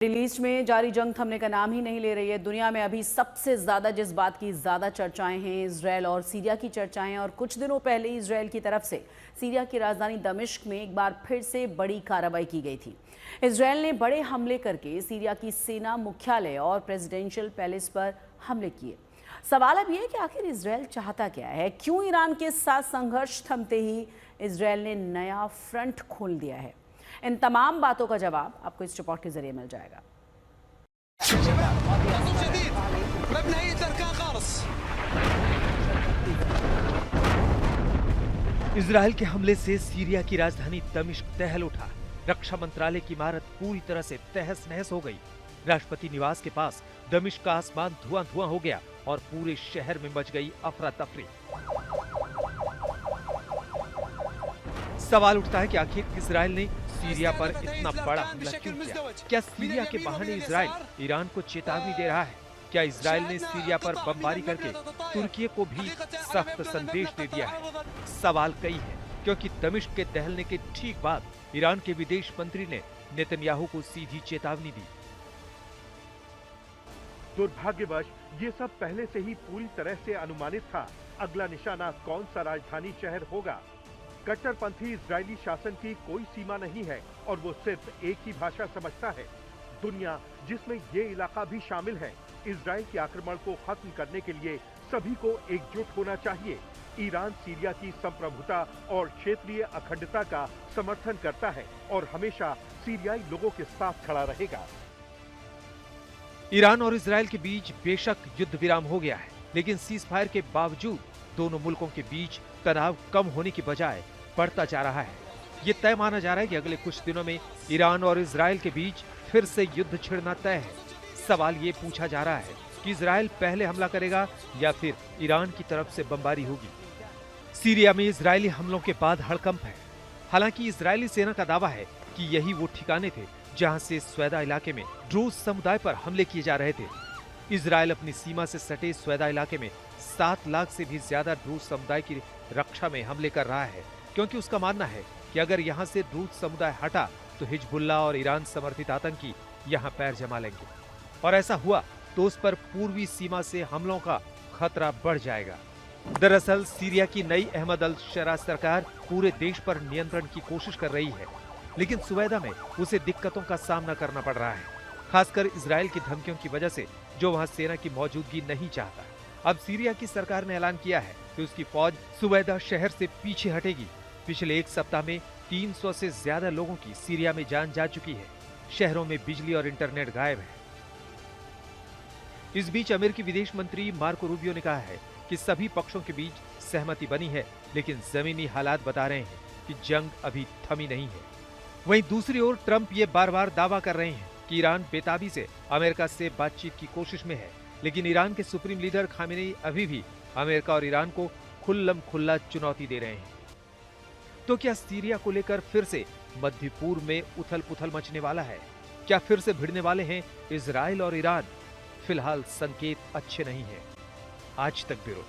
Middle east में जारी जंग थमने का नाम ही नहीं ले रही है। दुनिया में अभी सबसे ज्यादा जिस बात की ज्यादा चर्चाएं हैं, इजरायल और सीरिया की चर्चाएं। और कुछ दिनों पहले इजरायल की तरफ से सीरिया की राजधानी दमिश्क में एक बार फिर से बड़ी कार्रवाई की गई थी। इजरायल ने बड़े हमले करके सीरिया की सेना मुख्यालय और प्रेसिडेंशियल पैलेस पर हमले किए। सवाल अब यह है कि आखिर इजरायल चाहता क्या है? क्यों ईरान के साथ संघर्ष थमते ही इजरायल ने नया फ्रंट खोल दिया है? इन तमाम बातों का जवाब आपको इस रिपोर्ट के जरिए मिल जाएगा। इजरायल के हमले से सीरिया की राजधानी दमिश्क दहल उठा। रक्षा मंत्रालय की इमारत पूरी तरह से तहस नहस हो गई। राष्ट्रपति निवास के पास दमिश्क का आसमान धुआं धुआं हो गया और पूरे शहर में मच गई अफरा तफरी। सवाल उठता है कि आखिर इजरायल ने सीरिया पर इतना बड़ा हमला क्यों किया? क्या सीरिया के बहाने इजरायल ईरान को चेतावनी दे रहा है? क्या इजरायल ने सीरिया पर बमबारी करके तुर्की को भी सख्त संदेश दे दिया है? सवाल कई है, क्योंकि दमिश्क के दहलने के ठीक बाद ईरान के विदेश मंत्री ने नेतन्याहू को सीधी चेतावनी दी। दुर्भाग्यवश ये सब पहले से ही पूरी तरह से अनुमानित था। अगला निशाना कौन सा राजधानी शहर होगा? कट्टरपंथी इजरायली शासन की कोई सीमा नहीं है और वो सिर्फ एक ही भाषा समझता है, दुनिया, जिसमें ये इलाका भी शामिल है। इजरायल के आक्रमण को खत्म करने के लिए सभी को एकजुट होना चाहिए। ईरान सीरिया की संप्रभुता और क्षेत्रीय अखंडता का समर्थन करता है और हमेशा सीरियाई लोगों के साथ खड़ा रहेगा। ईरान और इजरायल के बीच बेशक युद्ध विराम हो गया है, लेकिन सीज फायर के बावजूद दोनों मुल्कों के बीच तनाव कम होने की बजाय बढ़ता जा रहा है। ये तय माना जा रहा है कि अगले कुछ दिनों में ईरान और इजरायल के बीच फिर से युद्ध छिड़ना तय है। सवाल ये पूछा जा रहा है कि इजरायल पहले हमला करेगा या फिर ईरान की तरफ से बमबारी होगी। सीरिया में इजरायली हमलों के बाद हड़कंप है। हालांकि इजरायली सेना का दावा है कि यही वो ठिकाने थे जहां से स्वेदा इलाके में ड्रूज समुदाय पर हमले किए जा रहे थे। इजरायल अपनी सीमा से सटे स्वेदा इलाके में 7 लाख से भी ज्यादा ड्रूज समुदाय की रक्षा में हमले कर रहा है, क्योंकि उसका मानना है कि अगर यहां से ड्रूज समुदाय हटा तो हिजबुल्लाह और ईरान समर्थित आतंकी यहां पैर जमा लेंगे, और ऐसा हुआ तो उस पर पूर्वी सीमा से हमलों का खतरा बढ़ जाएगा। दरअसल सीरिया की नई अहमद अल शरा सरकार पूरे देश पर नियंत्रण की कोशिश कर रही है, लेकिन सुवेदा में उसे दिक्कतों का सामना करना पड़ रहा है, खासकर इजरायल की धमकियों की वजह से, जो वहां सेना की मौजूदगी नहीं चाहता। अब सीरिया की सरकार ने ऐलान किया है कि उसकी फौज सुवेदा शहर से पीछे हटेगी। पिछले एक सप्ताह में 300 से ज्यादा लोगों की सीरिया में जान जा चुकी है। शहरों में बिजली और इंटरनेट गायब है। इस बीच अमेरिकी विदेश मंत्री मार्को रूबियो ने कहा है कि सभी पक्षों के बीच सहमति बनी है, लेकिन जमीनी हालात बता रहे हैं कि जंग अभी थमी नहीं है। वहीं दूसरी ओर ट्रंप ये बार बार दावा कर रहे हैं कि ईरान बेताबी से अमेरिका से बातचीत की कोशिश में है, लेकिन ईरान के सुप्रीम लीडर खामेनेई अभी भी अमेरिका और ईरान को खुल्लम खुल्ला चुनौती दे रहे हैं। तो क्या सीरिया को लेकर फिर से मध्य पूर्व में उथल पुथल मचने वाला है? क्या फिर से भिड़ने वाले हैं इजरायल और ईरान? फिलहाल संकेत अच्छे नहीं हैं। आज तक ब्यूरो।